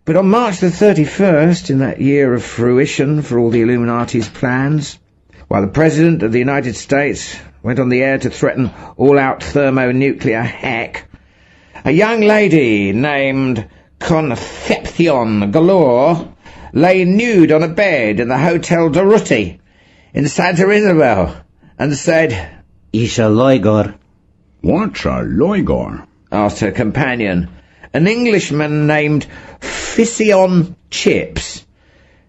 But on March the 31st, in that year of fruition for all the Illuminati's plans, while the President of the United States went on the air to threaten all-out thermonuclear heck, a young lady named Concepcion Galore lay nude on a bed in the Hotel Durruti in Santa Isabel and said, "It's a loigor." "What's a loigor?" asked her companion, an Englishman named Fission Chips,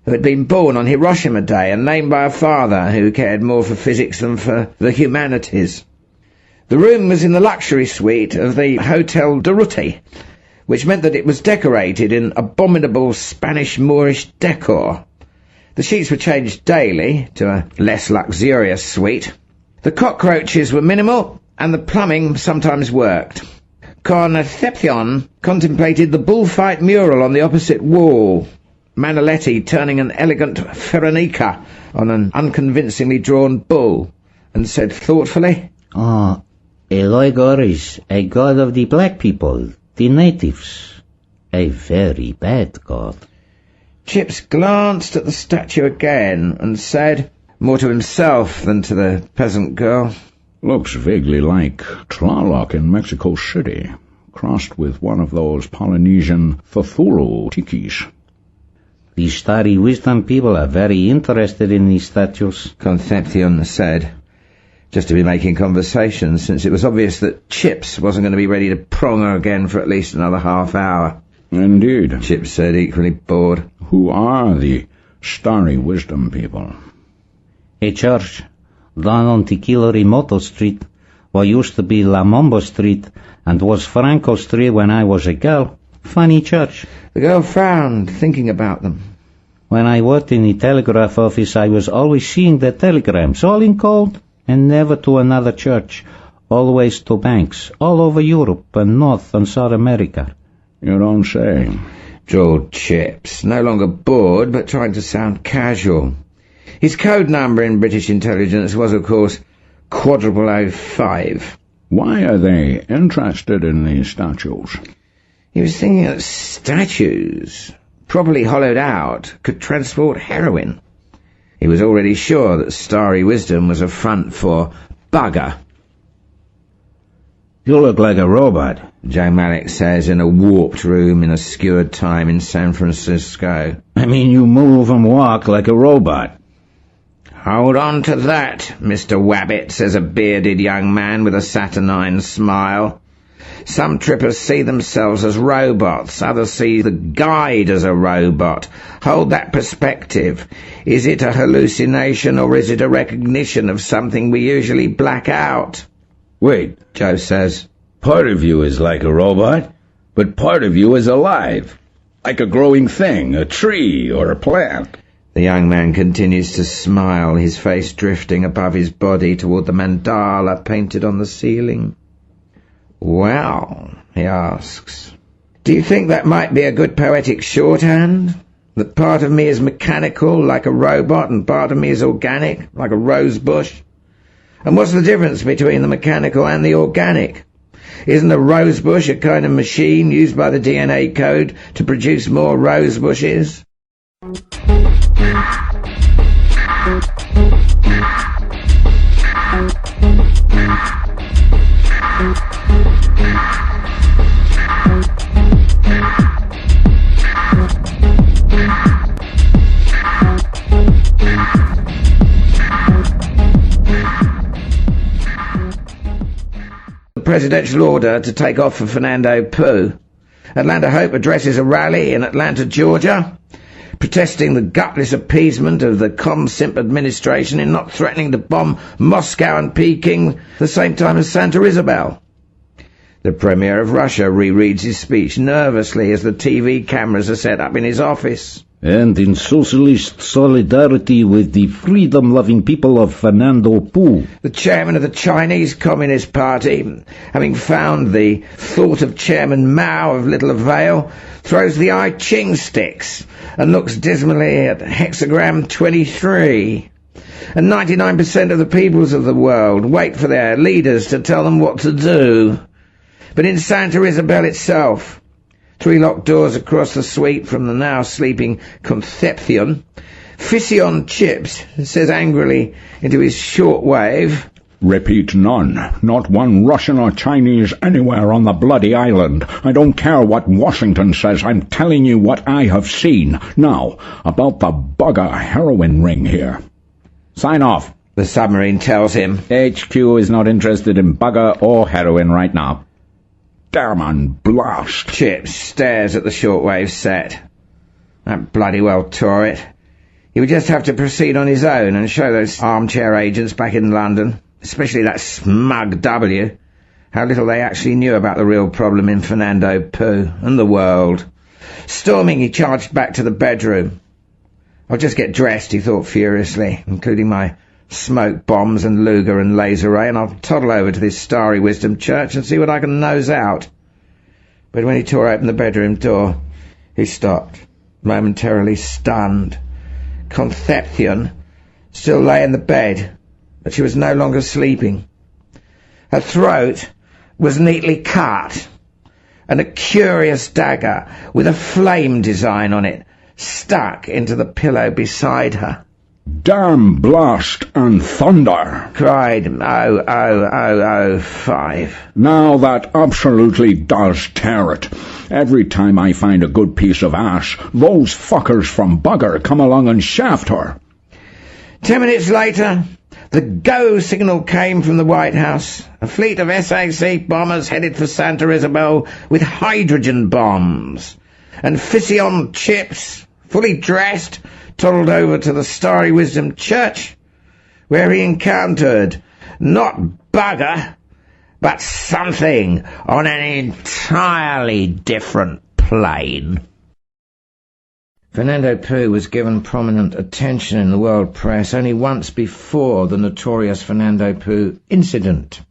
who had been born on Hiroshima Day and named by a father who cared more for physics than for the humanities. The room was in the luxury suite of the Hotel Durruti, which meant that it was decorated in abominable Spanish Moorish decor. The sheets were changed daily to a less luxurious suite. The cockroaches were minimal, and the plumbing sometimes worked. Concepcion contemplated the bullfight mural on the opposite wall, Manaletti turning an elegant Veronica on an unconvincingly drawn bull, and said thoughtfully, "Ah, a loigor is a god of the black people, the natives. A very bad god." Chips glanced at the statue again and said, more to himself than to the peasant girl, "Looks vaguely like Tlaloc in Mexico City, crossed with one of those Polynesian Cthulhu tikis." "The Starry Wisdom people are very interested in these statues," Concepcion said, just to be making conversation, since it was obvious that Chips wasn't going to be ready to prong her again for at least another half hour. "Indeed," Chips said, equally bored. "Who are the Starry Wisdom people?" "A church down on Tequila Remoto Street, what used to be La Mombo Street, and was Franco Street when I was a girl. Funny church." The girl frowned, thinking about them. "When I worked in the telegraph office, I was always seeing the telegrams, all in code, and never to another church, always to banks, all over Europe and North and South America." "You don't say," drawled Chips, no longer bored, but trying to sound casual. His code number in British intelligence was, of course, 0005. "Why are they interested in these statues?" He was thinking that statues, properly hollowed out, could transport heroin. He was already sure that Starry Wisdom was a front for bugger. "You look like a robot," Joe Malik says in a warped room in a skewered time in San Francisco. "I mean, you move and walk like a robot." "Hold on to that, Mr. Wabbit," says a bearded young man with a saturnine smile. "Some trippers see themselves as robots, others see the guide as a robot. Hold that perspective. Is it a hallucination or is it a recognition of something we usually black out?" "Wait," Joe says. "Part of you is like a robot, but part of you is alive, like a growing thing, a tree or a plant." The young man continues to smile, his face drifting above his body toward the mandala painted on the ceiling. "Well," he asks, "do you think that might be a good poetic shorthand? That part of me is mechanical, like a robot, and part of me is organic, like a rose bush? And what's the difference between the mechanical and the organic? Isn't a rose bush a kind of machine used by the DNA code to produce more rose bushes?" Presidential order to take off for Fernando Poo. Atlanta Hope addresses a rally in Atlanta, Georgia, protesting the gutless appeasement of the ComSimp administration in not threatening to bomb Moscow and Peking the same time as Santa Isabel. The Premier of Russia rereads his speech nervously as the TV cameras are set up in his office. "And in socialist solidarity with the freedom-loving people of Fernando Poo." The chairman of the Chinese Communist Party, having found the thought of Chairman Mao of little avail, throws the I Ching sticks and looks dismally at hexagram 23. And 99% of the peoples of the world wait for their leaders to tell them what to do. But in Santa Isabel itself, 3 locked doors across the suite from the now sleeping Concepcion, Fission Chips says angrily into his shortwave, Repeat, none. Not one Russian or Chinese anywhere on the bloody island. I don't care what Washington says. I'm telling you what I have seen. Now, about the bugger heroin ring here. Sign off. The submarine tells him. HQ is not interested in bugger or heroin right now. Damn and blast. Chips stares at the shortwave set. That bloody well tore it. He would just have to proceed on his own and show those armchair agents back in London, especially that smug W, how little they actually knew about the real problem in Fernando Poo and the world. Storming, he charged back to the bedroom. I'll just get dressed, he thought furiously, including my smoke bombs and Luger and laser ray, and I'll toddle over to this Starry Wisdom church and see what I can nose out. But when he tore open the bedroom door, he stopped, momentarily stunned. Concepcion still lay in the bed, but she was no longer sleeping. Her throat was neatly cut, and a curious dagger with a flame design on it stuck into the pillow beside her. Damn blast and thunder, cried 00005. Now that absolutely does tear it. Every time I find a good piece of ash, those fuckers from Bugger come along and shaft her. 10 minutes later, the go signal came from the White House. A fleet of SAC bombers headed for Santa Isabel with hydrogen bombs. And Fission Chips, fully dressed, toddled over to the Starry Wisdom Church, where he encountered not Bugger, but something on an entirely different plane. Fernando Poo was given prominent attention in the world press only once before the notorious Fernando Poo incident.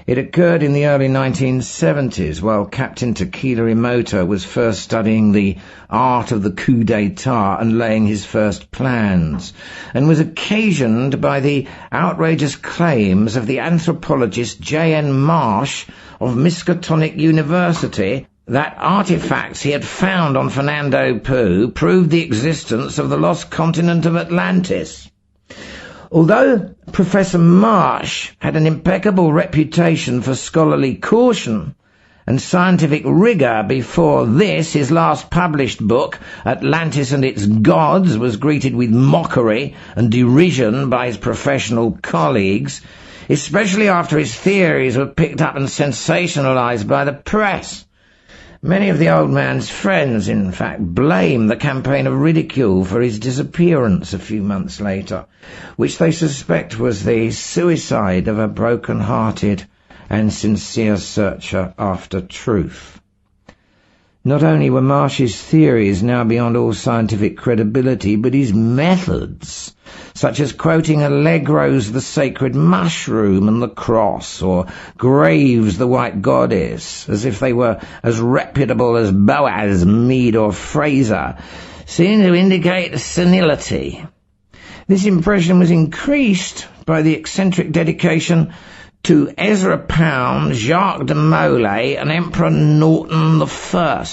It occurred in the early 1970s while Captain Tequila Imota was first studying the art of the coup d'etat and laying his first plans, and was occasioned by the outrageous claims of the anthropologist J.N. Marsh of Miskatonic University that artifacts he had found on Fernando Poo proved the existence of the lost continent of Atlantis. Although Professor Marsh had an impeccable reputation for scholarly caution and scientific rigour before this, his last published book, Atlantis and Its Gods, was greeted with mockery and derision by his professional colleagues, especially after his theories were picked up and sensationalised by the press. Many of the old man's friends, in fact, blame the campaign of ridicule for his disappearance a few months later, which they suspect was the suicide of a broken-hearted and sincere searcher after truth. Not only were Marsh's theories now beyond all scientific credibility, but his methods, such as quoting Allegro's The Sacred Mushroom and the Cross, or Graves' The White Goddess, as if they were as reputable as Boaz, Mead, or Fraser, seemed to indicate senility. This impression was increased by the eccentric dedication to Ezra Pound, Jacques de Molay, and Emperor Norton I.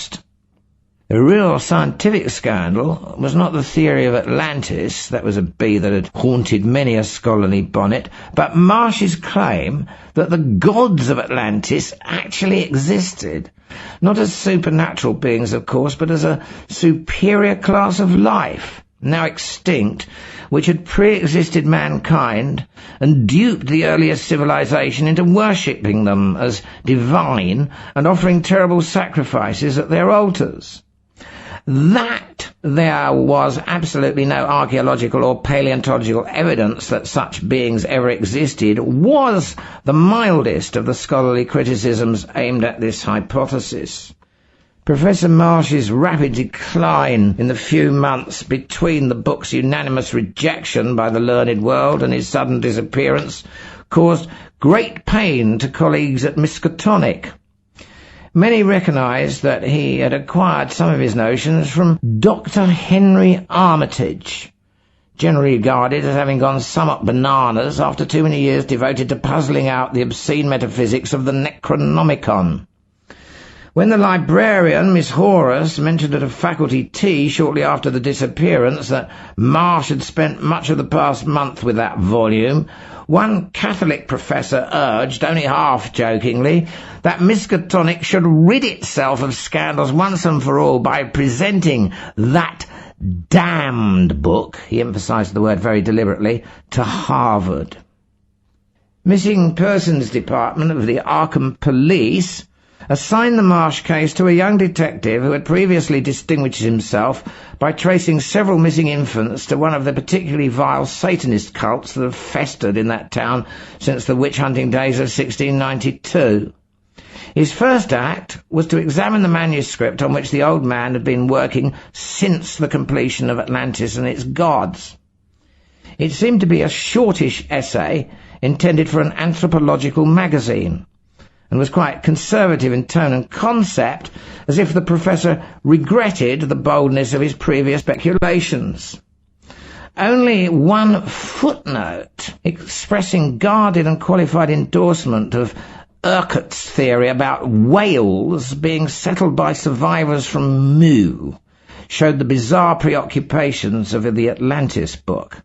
The real scientific scandal was not the theory of Atlantis, that was a bee that had haunted many a scholarly bonnet, but Marsh's claim that the gods of Atlantis actually existed, not as supernatural beings, of course, but as a superior class of life, now extinct, which had pre-existed mankind and duped the earliest civilization into worshipping them as divine and offering terrible sacrifices at their altars. That there was absolutely no archaeological or paleontological evidence that such beings ever existed was the mildest of the scholarly criticisms aimed at this hypothesis. Professor Marsh's rapid decline in the few months between the book's unanimous rejection by the learned world and his sudden disappearance caused great pain to colleagues at Miskatonic. Many recognized that he had acquired some of his notions from Dr. Henry Armitage, generally regarded as having gone somewhat bananas after too many years devoted to puzzling out the obscene metaphysics of the Necronomicon. When the librarian, Miss Horace, mentioned at a faculty tea shortly after the disappearance that Marsh had spent much of the past month with that volume, one Catholic professor urged, only half-jokingly, that Miskatonic should rid itself of scandals once and for all by presenting that damned book, he emphasized the word very deliberately, to Harvard. Missing Persons Department of the Arkham Police assigned the Marsh case to a young detective who had previously distinguished himself by tracing several missing infants to one of the particularly vile Satanist cults that have festered in that town since the witch-hunting days of 1692. His first act was to examine the manuscript on which the old man had been working since the completion of Atlantis and its gods. It seemed to be a shortish essay intended for an anthropological magazine, and was quite conservative in tone and concept, as if the professor regretted the boldness of his previous speculations. Only one footnote, expressing guarded and qualified endorsement of Urquhart's theory about whales being settled by survivors from Mu, showed the bizarre preoccupations of the Atlantis book.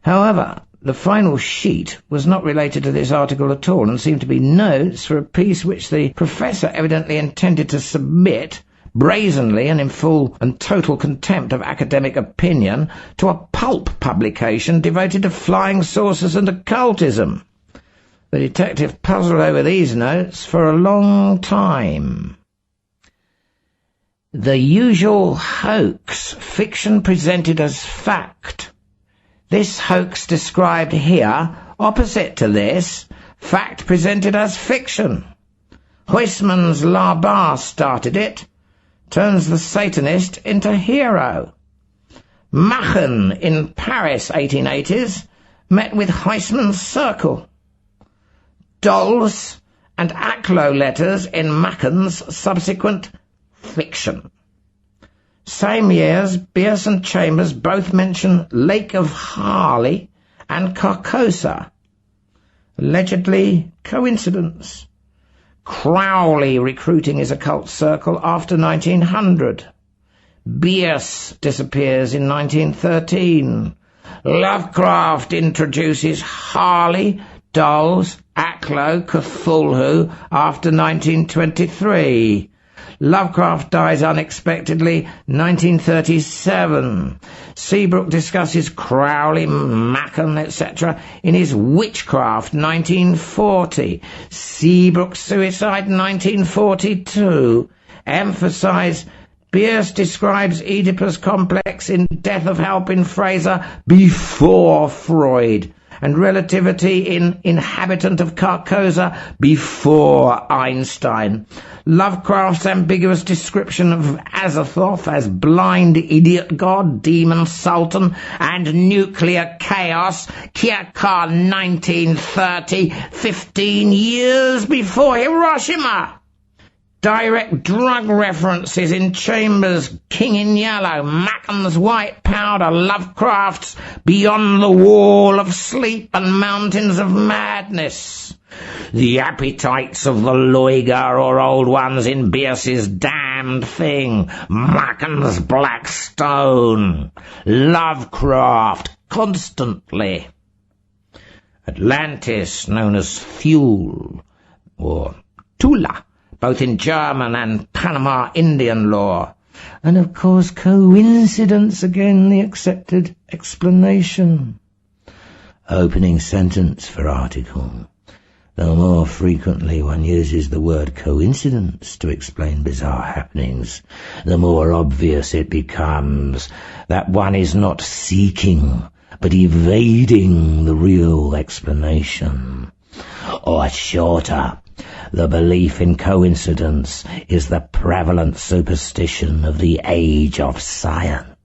However, the final sheet was not related to this article at all, and seemed to be notes for a piece which the professor evidently intended to submit, brazenly and in full and total contempt of academic opinion, to a pulp publication devoted to flying saucers and occultism. The detective puzzled over these notes for a long time. The usual hoax, fiction presented as fact. This hoax described here, opposite to this, fact presented as fiction. Huysman's Labar started it, turns the Satanist into hero. Machen in Paris 1880s met with Huysman's circle. Dolls and Aclo letters in Machen's subsequent fiction. Same years, Bierce and Chambers both mention Lake of Harley and Carcosa. Allegedly coincidence. Crowley recruiting his occult circle after 1900. Bierce disappears in 1913. Lovecraft introduces Harley, Dolls, Aclo, Cthulhu after 1923. Lovecraft dies unexpectedly, 1937. Seabrook discusses Crowley, Machen, etc. in his Witchcraft, 1940. Seabrook's suicide, 1942. Emphasize, Bierce describes Oedipus complex in Death of Halpin Fraser before Freud, and relativity in Inhabitant of Carcosa before Einstein. Lovecraft's ambiguous description of Azathoth as blind idiot god, demon sultan, and nuclear chaos, Kierkegaard 1930, 15 years before Hiroshima. Direct drug references in Chambers' King in Yellow, Macken's White Powder, Lovecraft's Beyond the Wall of Sleep and Mountains of Madness. The appetites of the Loiga or Old Ones in Bierce's Damned Thing, Macken's Black Stone. Lovecraft, constantly. Atlantis, known as Thule, or Tula, both in German and Panama Indian lore. And of course coincidence again, the accepted explanation. Opening sentence for article. The more frequently one uses the word coincidence to explain bizarre happenings, the more obvious it becomes that one is not seeking, but evading the real explanation. Or shorter, the belief in coincidence is the prevalent superstition of the age of science.